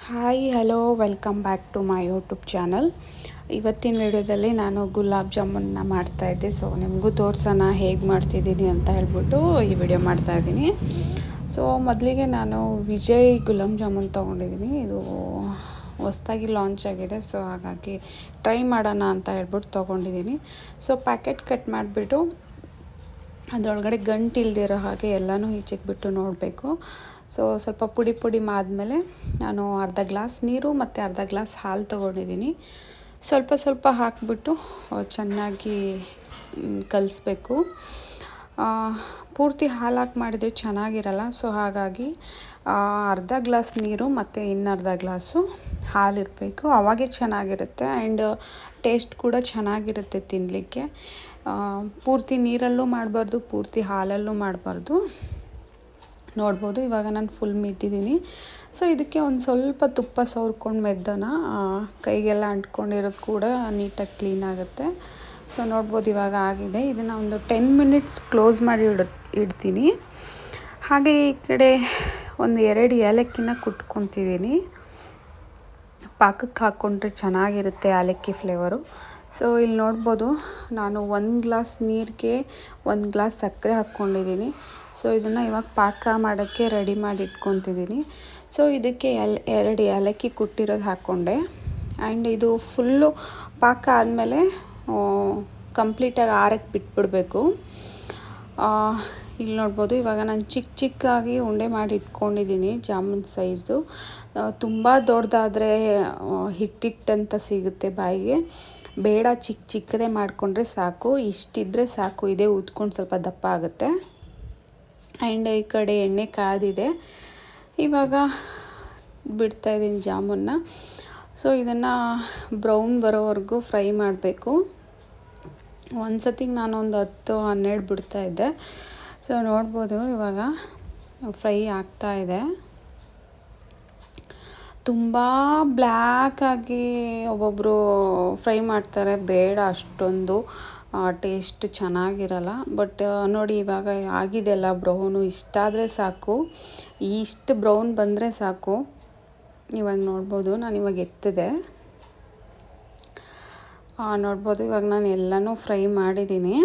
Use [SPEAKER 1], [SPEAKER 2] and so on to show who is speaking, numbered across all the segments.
[SPEAKER 1] Hi hello welcome back to my YouTube channel. ಇವತ್ತಿನ ವಿಡಿಯೋದಲ್ಲಿ ನಾನು ಗುಲಾಬ್ ಜಾಮೂನ್ನ ಮಾಡ್ತಾಯಿದ್ದೆ. ಸೊ ನಿಮಗೂ ತೋರಿಸೋಣ ಹೇಗೆ ಮಾಡ್ತಿದ್ದೀನಿ ಅಂತ ಹೇಳ್ಬಿಟ್ಟು ಈ ವಿಡಿಯೋ ಮಾಡ್ತಾಯಿದ್ದೀನಿ. ಸೊ ಮೊದಲಿಗೆ ನಾನು ವಿಜಯ್ ಗುಲಾಬ್ ಜಾಮೂನ್ ತೊಗೊಂಡಿದ್ದೀನಿ. ಇದು ಹೊಸ್ದಾಗಿ ಲಾಂಚ್ ಆಗಿದೆ. ಸೊ ಹಾಗಾಗಿ ಟ್ರೈ ಮಾಡೋಣ ಅಂತ ಹೇಳ್ಬಿಟ್ಟು ತೊಗೊಂಡಿದ್ದೀನಿ. ಸೊ ಪ್ಯಾಕೆಟ್ ಕಟ್ ಮಾಡಿಬಿಟ್ಟು ಅದರೊಳಗಡೆ ಗಂಟು ಇಲ್ದಿರೋ ಹಾಗೆ ಎಲ್ಲನೂ ಈಚೆಗೆ ಬಿಟ್ಟು ನೋಡಬೇಕು. ಸೊ ಸ್ವಲ್ಪ ಪುಡಿ ಆದಮೇಲೆ ನಾನು ಅರ್ಧ ಗ್ಲಾಸ್ ನೀರು ಮತ್ತು ಅರ್ಧ ಗ್ಲಾಸ್ ಹಾಲು ತೊಗೊಂಡಿದ್ದೀನಿ. ಸ್ವಲ್ಪ ಹಾಕಿಬಿಟ್ಟು ಚೆನ್ನಾಗಿ ಕಲಿಸ್ಬೇಕು. ಪೂರ್ತಿ ಹಾಲು ಹಾಕಿ ಮಾಡಿದರೆ ಚೆನ್ನಾಗಿರಲ್ಲ. ಸೊ ಹಾಗಾಗಿ ಅರ್ಧ ಗ್ಲಾಸ್ ನೀರು ಮತ್ತು ಇನ್ನರ್ಧ ಗ್ಲಾಸು ಹಾಲಿರಬೇಕು. ಅವಾಗೇ ಚೆನ್ನಾಗಿರುತ್ತೆ ಆ್ಯಂಡ್ ಟೇಸ್ಟ್ ಕೂಡ ಚೆನ್ನಾಗಿರುತ್ತೆ ತಿನ್ನಲಿಕ್ಕೆ. ಪೂರ್ತಿ ನೀರಲ್ಲೂ ಮಾಡಬಾರ್ದು, ಪೂರ್ತಿ ಹಾಲಲ್ಲೂ ಮಾಡಬಾರ್ದು. ನೋಡ್ಬೋದು ಇವಾಗ ನಾನು ಫುಲ್ ಮೆದ್ದಿದ್ದೀನಿ. ಸೊ ಇದಕ್ಕೆ ಒಂದು ಸ್ವಲ್ಪ ತುಪ್ಪ ಸವರ್ಕೊಂಡು ಮೆದ್ದೋಣ. ಕೈಗೆಲ್ಲ ಅಂಟ್ಕೊಂಡಿರೋದು ಕೂಡ ನೀಟಾಗಿ ಕ್ಲೀನ್ ಆಗುತ್ತೆ. ಸೊ ನೋಡ್ಬೋದು ಇವಾಗ ಆಗಿದೆ. ಇದನ್ನು ಒಂದು 10 ಮಿನಿಟ್ಸ್ ಕ್ಲೋಸ್ ಮಾಡಿ ಇಡ್ತೀನಿ. ಹಾಗೆ ಈ ಕಡೆ ಒಂದು 2 ಏಲಕ್ಕಿನ ಕುಟ್ಕೊತಿದ್ದೀನಿ. ಪಾಕಕ್ಕೆ ಹಾಕ್ಕೊಂಡ್ರೆ ಚೆನ್ನಾಗಿರುತ್ತೆ ಏಲಕ್ಕಿ ಫ್ಲೇವರು. ಸೊ ಇಲ್ಲಿ ನೋಡ್ಬೋದು ನಾನು 1 ಗ್ಲಾಸ್ ನೀರಿಗೆ 1 ಗ್ಲಾಸ್ ಸಕ್ಕರೆ ಹಾಕ್ಕೊಂಡಿದ್ದೀನಿ. ಸೊ ಇದನ್ನು ಇವಾಗ ಪಾಕ ಮಾಡೋಕ್ಕೆ ರೆಡಿ ಮಾಡಿ ಇಟ್ಕೊತಿದ್ದೀನಿ. ಸೊ ಇದಕ್ಕೆ 2 ಏಲಕ್ಕಿ ಕುಟ್ಟಿರೋದು ಹಾಕ್ಕೊಂಡೆ. ಆ್ಯಂಡ್ ಇದು ಫುಲ್ಲು ಪಾಕ ಆದಮೇಲೆ ಕಂಪ್ಲೀಟಾಗಿ ಆರಕ್ಕೆ ಬಿಟ್ಬಿಡಬೇಕು. ಇಲ್ಲಿ ನೋಡ್ಬೋದು ಇವಾಗ ನಾನು ಚಿಕ್ಕಾಗಿ ಉಂಡೆ ಮಾಡಿ ಇಟ್ಕೊಂಡಿದ್ದೀನಿ ಜಾಮೂನ್ ಸೈಜು. ತುಂಬ ದೊಡ್ಡದಾದರೆ ಹಿಟ್ಟಿಟ್ಟಂತ ಸಿಗುತ್ತೆ ಬಾಯಿಗೆ. ಬೇಡ, ಚಿಕ್ಕದೇ ಮಾಡಿಕೊಂಡ್ರೆ ಸಾಕು. ಇಷ್ಟಿದ್ರೆ ಸಾಕು. ಇದೇ ಊದ್ಕೊಂಡು ಸ್ವಲ್ಪ ದಪ್ಪ ಆಗುತ್ತೆ. ಆ್ಯಂಡ್ ಈ ಕಡೆ ಎಣ್ಣೆ ಕಾದಿದೆ. ಇವಾಗ ಬಿಡ್ತಾಯಿದ್ದೀನಿ ಜಾಮೂನ್ನ. ಸೊ ಇದನ್ನು ಬ್ರೌನ್ ಬರೋವರೆಗೂ ಫ್ರೈ ಮಾಡಬೇಕು. ಒಂದು ಸತಿಗೆ ನಾನೊಂದು 10-12 ಬಿಡ್ತಾಯಿದ್ದೆ. ಸೊ ನೋಡ್ಬೋದು ಇವಾಗ ಫ್ರೈ ಆಗ್ತಾಯಿದೆ. ತುಂಬ ಬ್ಲ್ಯಾಕಾಗಿ ಒಬ್ಬೊಬ್ಬರು ಫ್ರೈ ಮಾಡ್ತಾರೆ. ಬೇಡ, ಅಷ್ಟೊಂದು ಟೇಸ್ಟ್ ಚೆನ್ನಾಗಿರಲ್ಲ. ಬಟ್ ನೋಡಿ ಇವಾಗ ಆಗಿದೆಲ್ಲ ಬ್ರೌನು. ಇಷ್ಟಾದರೆ ಸಾಕು, ಇಷ್ಟು ಬ್ರೌನ್ ಬಂದರೆ ಸಾಕು. ಇವಾಗ ನೋಡ್ಬೋದು ನಾನು ಇವಾಗ ಎತ್ತಿದೆ. ನೋಡ್ಬೋದು ಇವಾಗ ನಾನು ಎಲ್ಲನೂ ಫ್ರೈ ಮಾಡಿದ್ದೀನಿ.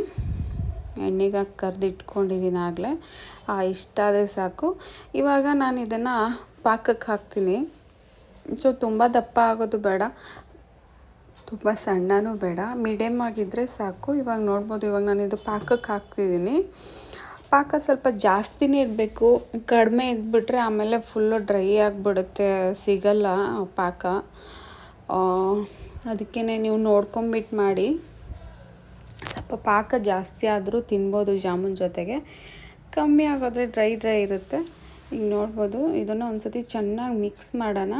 [SPEAKER 1] ಎಣ್ಣೆಗೆ ಹಾಕಿ ಕರೆದಿಟ್ಕೊಂಡಿದ್ದೀನಿ ಆಗಲೇ. ಇಷ್ಟಾದರೆ ಸಾಕು. ಇವಾಗ ನಾನು ಇದನ್ನು ಪಾಕಕ್ಕೆ ಹಾಕ್ತೀನಿ. ಸೊ ತುಂಬ ದಪ್ಪ ಆಗೋದು ಬೇಡ, ತುಂಬ ಸಣ್ಣನೂ ಬೇಡ, ಮೀಡಿಯಮ್ ಆಗಿದ್ದರೆ ಸಾಕು. ಇವಾಗ ನೋಡ್ಬೋದು ಇವಾಗ ನಾನು ಇದು ಪಾಕಕ್ಕೆ ಹಾಕ್ತಿದ್ದೀನಿ. ಪಾಕ ಸ್ವಲ್ಪ ಜಾಸ್ತಿನೇ ಇರಬೇಕು. ಕಡಿಮೆ ಇದ್ಬಿಟ್ರೆ ಆಮೇಲೆ ಫುಲ್ಲು ಡ್ರೈ ಆಗಿಬಿಡುತ್ತೆ, ಸಿಗಲ್ಲ ಪಾಕ. ಅದಕ್ಕೇ ನೀವು ನೋಡ್ಕೊಂಬಿಟ್ಟು ಮಾಡಿ. ಸ್ವಲ್ಪ ಪಾಕ ಜಾಸ್ತಿ ಆದರೂ ತಿನ್ಬೋದು ಜಾಮೂನ್ ಜೊತೆಗೆ. ಕಮ್ಮಿ ಆಗೋದ್ರೆ ಡ್ರೈ ಇರುತ್ತೆ. ಈಗ ನೋಡ್ಬೋದು ಇದನ್ನು ಒಂದು ಸತಿ ಚೆನ್ನಾಗಿ ಮಿಕ್ಸ್ ಮಾಡೋಣ.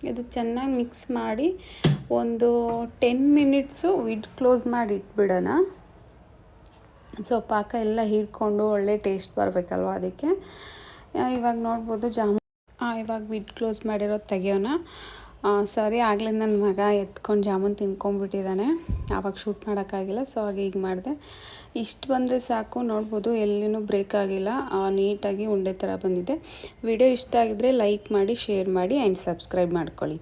[SPEAKER 1] ಇದು ಚೆನ್ನಾಗಿ ಮಿಕ್ಸ್ ಮಾಡಿ ಒಂದು 10 ಮಿನಿಟ್ಸು ಕ್ಲೋಸ್ ಮಾಡಿ ಇಟ್ಬಿಡೋಣ. ಸೊ ಪಾಕ ಎಲ್ಲ ಹೀರ್ಕೊಂಡು ಒಳ್ಳೆ ಟೇಸ್ಟ್ ಬರಬೇಕಲ್ವ, ಅದಕ್ಕೆ. ಇವಾಗ ನೋಡ್ಬೋದು ಇವಾಗ ಕ್ಲೋಸ್ ಮಾಡಿರೋದು ತೆಗಿಯೋಣ. ಸಾರಿ, ಆಗಲೇ ನನ್ನ ಮಗ ಎತ್ಕೊಂಡು ಜಾಮೂನ್ ತಿನ್ಕೊಂಡ್ಬಿಟ್ಟಿದ್ದಾನೆ. ಆವಾಗ ಶೂಟ್ ಮಾಡೋಕ್ಕಾಗಿಲ್ಲ. ಸೊ ಹಾಗೆ ಈಗ ಮಾಡಿದೆ. ಇಷ್ಟು ಬಂದರೆ ಸಾಕು. ನೋಡ್ಬೋದು ಎಲ್ಲಿನೂ ಬ್ರೇಕ್ ಆಗಿಲ್ಲ, ನೀಟಾಗಿ ಉಂಡೆ ಥರ ಬಂದಿದೆ. ವಿಡಿಯೋ ಇಷ್ಟ ಆಗಿದ್ರೆ ಲೈಕ್ ಮಾಡಿ, ಶೇರ್ ಮಾಡಿ ಆ್ಯಂಡ್ ಸಬ್ಸ್ಕ್ರೈಬ್ ಮಾಡ್ಕೊಳ್ಳಿ.